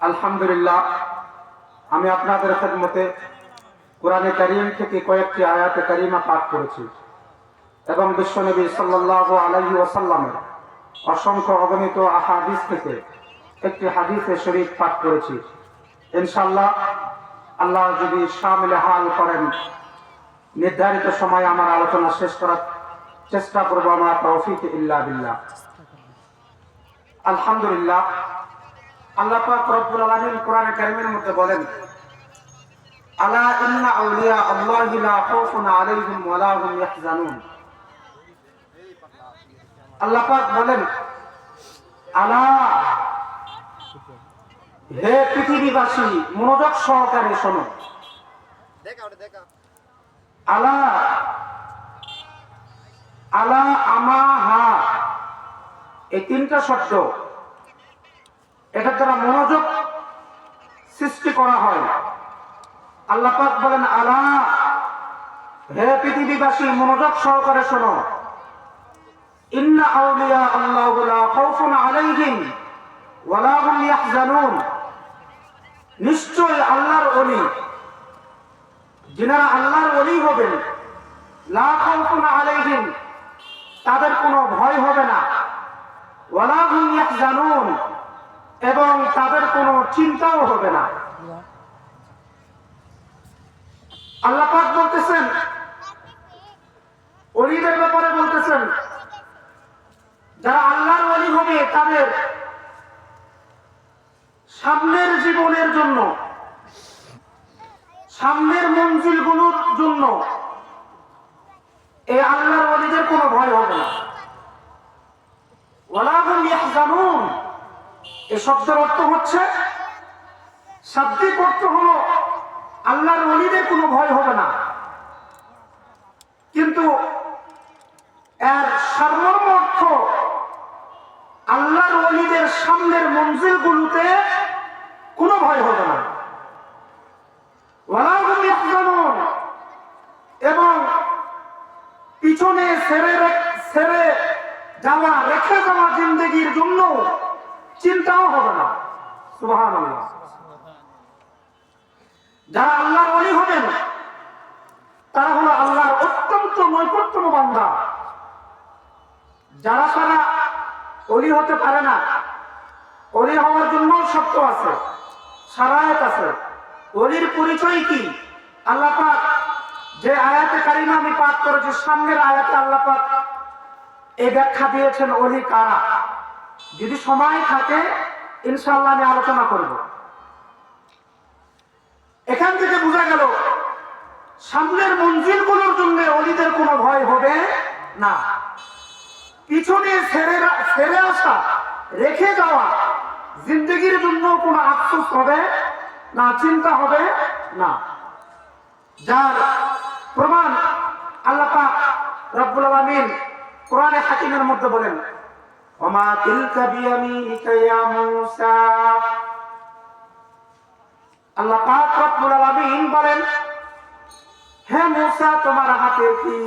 আলহামদুলিল্লাহ, আমি আপনাদের খেদমতে কোরআনে কারীম থেকে কয়েকটি আয়াতে কারিমা পাঠ করেছি এবং বিশ্বনবী সাল্লাল্লাহু আলাইহি ওয়াসাল্লামের অসংখ্য অগণিত আহাদিস থেকে একটি হাদিসে শরীফ পাঠ করেছি। ইনশাআল্লাহ আল্লাহ যদি শামিল হাল করেন নির্ধারিত সময়ে আমার আলোচনা শেষ করার চেষ্টা করব। আমার তৌফিক ইল্লা বিল্লাহ। আলহামদুলিল্লাহ, আল্লাহ পাক রব্বুল আলামিন কোরআনে কারীমের মধ্যে বলেন, আলা ইন্না আউলিয়া আল্লাহি লা খাউফুন আলাইহিম ওয়া লা হুম ইয়াহজানুন। আল্লাহ পাক বলেন, আলা, হে পৃথিবীবাসী মনোযোগ সহকারে শোনো। আলা, আলা, আমা, হা, এই তিনটা শব্দ এটা দ্বারা মনোযোগ সৃষ্টি করা হয়। আল্লাহ পাক বলেন, আলা, হে পৃথিবীবাসী মনোযোগ সহকারে শোনো। ইন্না আউলিয়া আল্লাহু লা খাউফুন আলাইহিম ওয়া লা হুম ইয়াহজানুন। নিশ্চয় আল্লাহর ওলি, যিনারা আল্লাহর ওলি হবেন, লা খাউফুন আলাইহিম, তাদের কোনো ভয় হবে না, ওয়া লা হুম ইয়াহজানুন, এবং তাদের কোনো চিন্তাও হবে না। আল্লাহ পাক বলতেছেন, ওলিদের ব্যাপারে বলতেছেন, যারা আল্লাহর ওলি হবে তাদের সামনের জীবনের জন্য, সামনের মঞ্জিলগুলোর জন্য এই আল্লাহর ওলিদের কোনো ভয় হবে না। ওয়ালা হুম ইয়াহজানুন, এই শব্দের অর্থ হচ্ছে, শাব্দিক অর্থ হলো আল্লাহর ওলিদের কোনো ভয় হবে না, কিন্তু এর সারমর্ম অর্থ আল্লাহর ওলিদের সামনের মঞ্জিলগুলোতে কোনো ভয় হবে না। ওয়ালা হুম ইয়াহজানুন, এবং পিছনে ছেড়ে যাওয়া, রেখে যাওয়া জিন্দেগির জন্য চিন্তাও হবে না। সুবহানাল্লাহ। যারা আল্লাহর ওলি হবেন তারা হলো আল্লাহর অত্যন্ত নৈকট্যম বান্দা। যারা সারা ওলি হতে পারে না, ওলি হওয়ার জন্য শর্ত আছে, শারায়েত আছে। ওলির পরিচয় কি? আল্লাহ পাক যে আয়াতে কারিমা আমি পাঠ করেছি, সামনের আয়াতে আল্লাহ পাক এই ব্যাখ্যা দিয়েছেন ওলি কারা। যদি সময় থাকে ইনশাআল্লাহ আমি আলোচনা করব। এখান থেকে বোঝা গেল সামনের মঞ্জিলগুলোর জন্য ওলিদের কোনো ভয় হবে না। পিছনে ছেড়ে আসা, রেখে যাওয়া জিন্দেগির জন্য কোনো আফসোস হবে না, চিন্তা হবে না। যার প্রমাণ আল্লাহ পাক রব্বুল আলামিন কোরআনে হাকিমের মধ্যে বলেন, ওমা তিলকা বিয়ামিনিকা ইয়া মূসা। আল্লাহ পাক রব্বুল আলামিন বলেন, হে মূসা তোমার হাতে কি?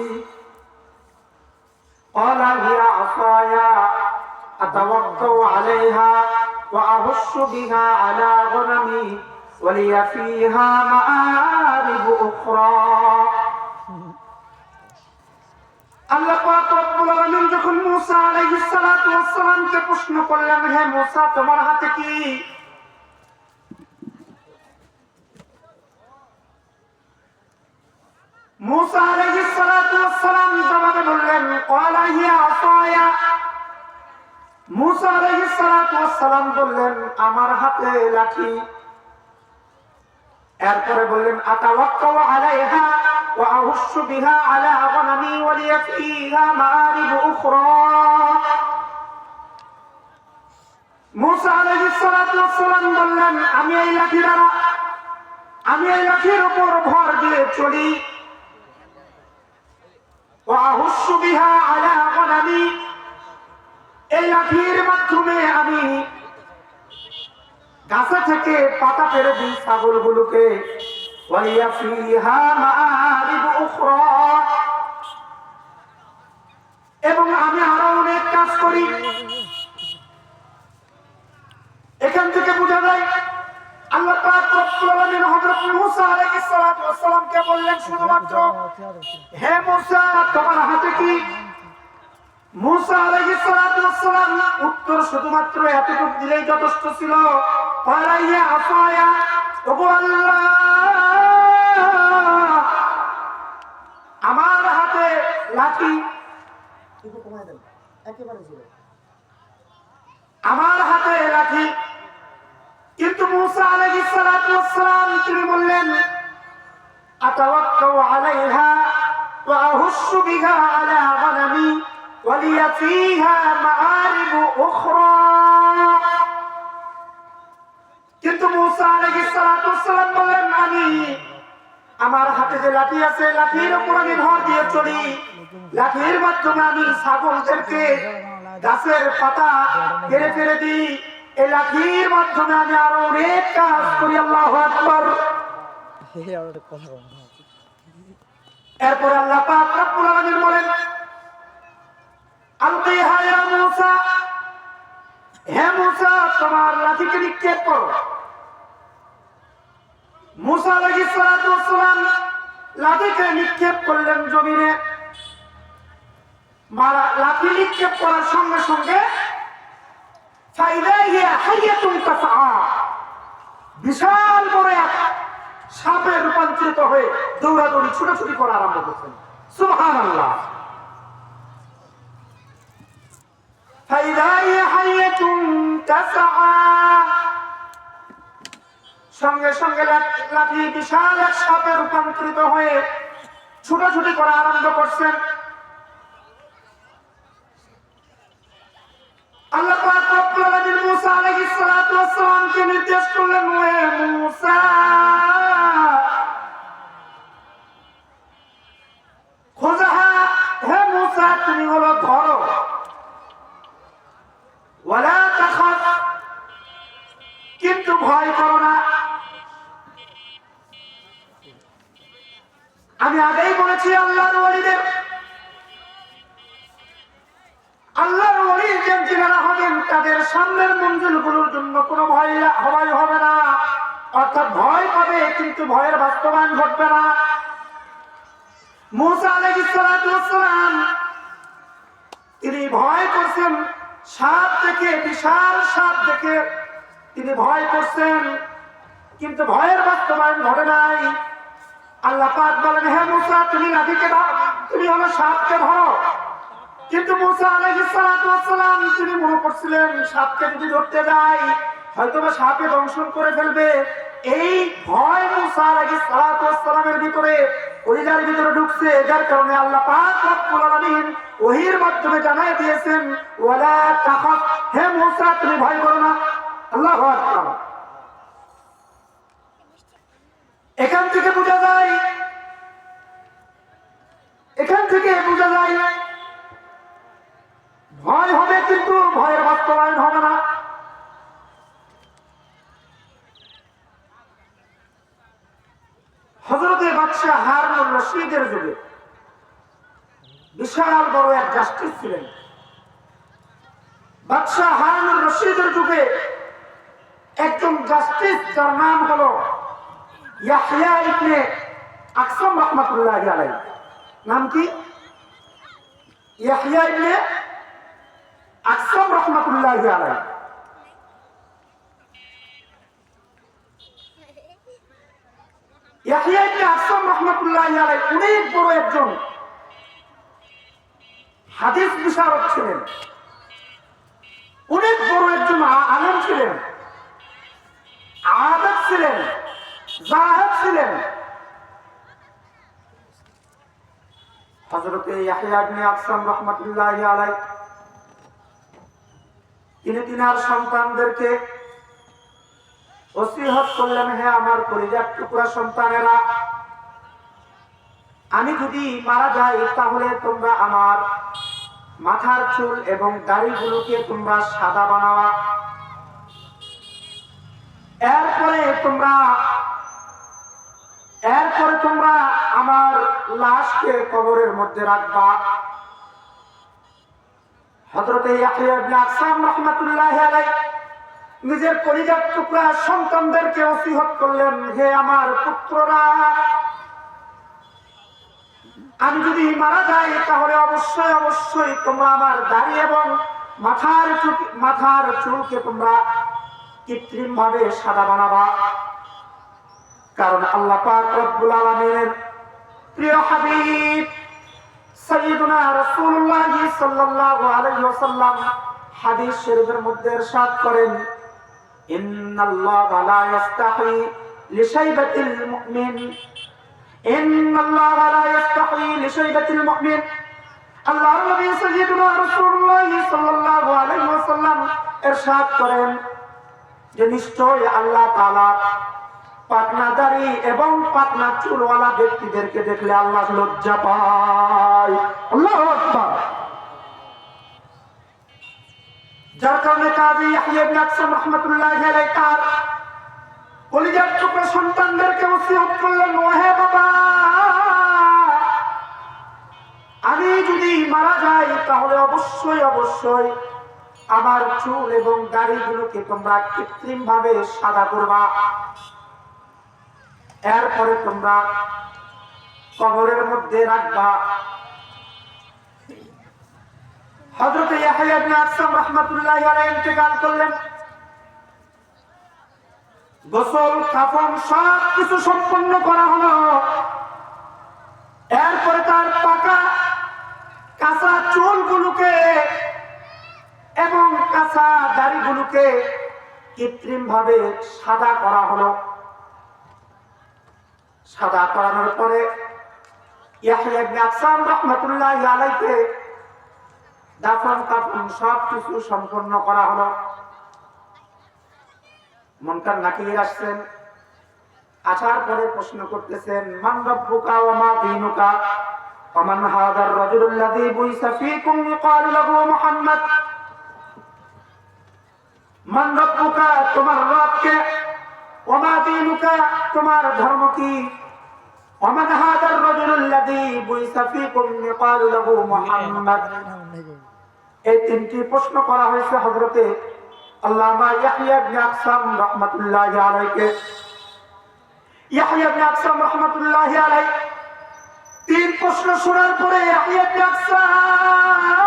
ক্বালা হিয়া আসায়া আতাওয়াক্কাউ আলাইহা ওয়া আহুশশু বিহা আলা গনামি ওয়া লিয়া ফীহা মাআরিবু উখরা। আল্লাহ পাক রব্বুল আলামিন যখন মূসা আলাইহিস সালাতু ওয়াস সালামকে প্রশ্ন করলেন, হে মূসা তোমার হাতে কি? মূসা আলাইহিস সালাতু ওয়াস সালাম জবাবে বললেন, ক্বালা হিয়া আসায়া। মূসা আলাইহিস সালাতু ওয়াস সালাম বললেন, আমার হাতে লাঠি। এরপরে বললেন, আতাওয়াক্কাউ আলাইহা ওয়া আহুশশু বিহা আলা গনামি ওয়া লিয়া ফীহা মাআরিবু উখরা। মূসা আলাইহিস সালাতু ওয়াস সালাম বললেন, আমি এই লাঠির উপর ভর দিয়ে চলি। ওয়া আহুশশু বিহা আলা গনামি, এই লাঠির মাধ্যমে আমি গাছে থেকে পাতা পেরে দিই ছাগলগুলোকে। ওয়া লিয়া ফীহা মাআরিবু উখরা, এবং আমি আরো অনেক কাজ করি। রব্বুল আলামিন হযরত মুসা আলাইহিস সালাতু ওয়াস সালামকে বললেন শুধুমাত্র হে মুসা তোমার হাতে কি? মুসা আলাইহিস সালাতু ওয়াস সালাম উত্তর শুধুমাত্র এতটুকু দিলেই যথেষ্ট ছিল। পারাইয়া আফায়া ওগো আল্লাহ আমার হাতে লাঠি, একটু কমায় দেন একেবারে জোরে, আমার হাতে লাঠি। কিন্তু মুসা আলাইহিস সালাতু ওয়াস সালাম তিনি বললেন আতাওয়াক্কাউ আলাইহা ওয়া আহুশু বিহা আলা গানামি ওয়া লিয়া ফীহা মাআরিবু উখরা। কিন্তু মুসা আলাইহিস সালাতু ওয়াস সালাম বললেন আমি আমার হাতে যে লাঠি আছে লাঠির উপর আমি ভর দিয়ে চলি, লাঠির মাধ্যমে আমি ছাগলদেরকে গাছের পাতা কেড়ে ফেলে দিই, এই লাঠির মাধ্যমে আমি আরো অনেক কাজ করি। আল্লাহু আকবার। এরপর আল্লাহ পাক রব্বুল আলামিন বলেন আলকিহা ইয়া মূসা, হে মূসা তোমার লাঠিকে নিক্ষেপ করো। মূসা আলাইহিস সালাতু ওয়াস সালাম লাঠিকে নিক্ষেপ করলেন জমিনে। লাঠি নিক্ষেপ করার সঙ্গে সঙ্গে বিশাল বড় এক সাপে রূপান্তরিত হয়ে দৌড়াদৌড়ি ছুটাছুটি করা আরম্ভ করছেন। সুবহানাল্লাহ। সঙ্গে সঙ্গে লাঠি বিশাল এক সাপে রূপান্তরিত হয়ে ছুটাছুটি করা আরম্ভ করছেন। আল্লাহ পাক রব্বুল আলামিন মূসা আলাইহিস সালাতু ওয়াস সালামকে নির্দেশ করলেন হে মূসা খুযহা, হে মূসা তুমি হলো ধরো, ওয়ালা তাখাফ কিন্তু ভয় করো না। আমি আগেই বলেছি আল্লাহর ওলিদের যারা হবেন তাদের সামনের মঞ্জিলগুলোর জন্য কোনো ভয় হবে না, অর্থাৎ ভয় পাবে কিন্তু ভয়ের বাস্তবায়ন ঘটবে না। মূসা আলাইহিস সালাতু ওয়াস সালাম তিনি ভয় করছেন সাপ দেখে, বিশাল সাপ দেখে তিনি ভয় করছেন কিন্তু ভয়ের বাস্তবায়ন ঘটে নাই। আল্লাহ পাক বলেন হে মূসা তুমি লাঠিকে ধরো, তুমি হলো সাপকে ধরো। কিন্তু মূসা আলাইহিস সালাতু ওয়াস সালাম তিনি মনে করছিলেন সাপকে যদি ধরতে যাই হয়তোবা সাপে দংশন করে ফেলবে। এই ভয় মূসা আলাইহিস সালাতু ওয়াস সালামের ভিতরে কলিজার ভিতরে ঢুকছে, যার কারণে আল্লাহ পাক রব্বুল আলামিন ওহীর মাধ্যমে জানায় দিয়েছেন ওয়ালা তাখাফ, হে মূসা তুমি ভয় করো না। আল্লাহু আকবার। এখান থেকে বোঝা যায় ভয় হবে কিন্তু ভয়ের বাস্তবায়ন হবে না। হযরতে বাদশাহ হারুনুর রশীদের যুগে বিশাল বড় এক জাস্টিস ছিলেন। বাদশাহ হারুনুর রশীদের যুগে একজন জাস্টিস যার নাম হলো ইয়াহইয়া ইবনে আকসাম রাহমাতুল্লাহি আলাইহি। নাম কি? ইয়াহইয়া ইবনে আকসাম রাহমাতুল্লাহি আলাইহি। ইয়াহইয়া ইবনে আকসাম রাহমাতুল্লাহি আলাইহি অনেক বড় একজন হাদিস বিশারদ ছিলেন, অনেক বড় একজন আলেম ছিলেন, আবেদ ছিলেন, জাহেদ ছিলেন। হযরত ইয়াহইয়া ইবনে আকসাম রাহমাতুল্লাহি আলাইহি তিনি তিনার সন্তানদেরকে ওসিয়ত করলেন হে আমার কলিজার টুকরা সন্তানেরা, আমি যদি মারা যাই তাহলে তোমরা আমার মাথার চুল এবং দাড়িগুলোকে তোমরা সাদা বানাবা, এরপরে তোমরা আমার লাশকে কবরের মধ্যে রাখবা। হযরত ইয়াহইয়া ইবনে আকসাম রাহমাতুল্লাহি আলাইহি নিজের কলিজার টুকরা সন্তানদেরকে ওসিয়ত করলেন, হে আমার পুত্ররা, আমি যদি মারা যাই তাহলে অবশ্যই অবশ্যই তোমরা আমার দাড়ি এবং মাথার চুলকে তোমরা কৃত্রিম ভাবে সাদা বানাবা। কারণ আল্লাহ পাক রব্বুল আলামিনের প্রিয় হাবিব সাইয়্যিদুনা রাসূলুল্লাহ সাল্লাল্লাহু আলাইহি ওয়াসাল্লাম হাদিস শরীফের মধ্যে ইরশাদ করেন, ইন্নাল্লাহা লা ইস্তাহি লিশাইবাতিল মুমিন, ইন্নাল্লাহা লা ইস্তাহি লিশাইবাতিল মুমিন। আল্লাহর নবী সাইয়্যিদুনা রাসূলুল্লাহ সাল্লাল্লাহু আলাইহি ওয়াসাল্লাম ইরশাদ করেন যে নিশ্চয়ই আল্লাহ তাআলা পাতনা দাড়ি এবং পাতনা চুলওয়ালা ব্যক্তিদেরকে দেখলে আল্লাহ লজ্জা পায়। আল্লাহু আকবার। যার কারণে কাজী ইয়াহইয়া ইবনে আকসাম রাহমাতুল্লাহি আলাইহি তার কলিজার টুকরা সন্তানদেরকে ওসিয়ত করলেন, ওহে বাবা, আমি যদি মারা যাই তাহলে অবশ্যই অবশ্যই আমার চুল এবং দাড়িগুলোকে তোমরা কৃত্রিম ভাবে সাদা করবা। এরপরে তোমরা কবরের মধ্যে রাখবা। হযরত ইয়াহইয়া ইবনে আকসাম রাহমাতুল্লাহি আলাইহি ইন্তেকাল করলেন। গোসল কাফন সব কিছু সম্পন্ন করা হলো। এরপরে তার পাকা কাঁচা চুলগুলোকে এবং কাঁচা দাড়িগুলোকে কৃত্রিম ভাবে সাদা করা হলো। সাদা করানোর পরে ইয়াহইয়া ইবনে আকসাম রাহমাতুল্লাহি আলাইহি দাফন কাফন সব কিছু সম্পন্ন করা হলো। মুনকার নাকির আসছেন, আসার পরে প্রশ্ন করতেছেন, মান রাব্বুকা ওয়া মা দীনুকা ওয়া মান হাদার রাজুলুল্লাযী বুইসা ফীকুম ইকালু লাহু মুহাম্মদ। মান রাব্বুকা, তোমার রব কে, ওয়া মা দীনুকা, তোমার ধর্ম কি, ওয়া মান হাদার রাজুলুল্লাযী বুইসা ফীকুম ইকালু লাহু মুহাম্মদ। এই তিনটি প্রশ্ন করা হয়েছে হযরতে আল্লামা ইয়াহইয়া ইবনে আকসাম রাহমাতুল্লাহি আলাইহি। ইয়াহইয়া ইবনে আকসাম রাহমাতুল্লাহি আলাইহি তিন প্রশ্ন শোনার পরে ইয়াহইয়া ইবনে আকসাম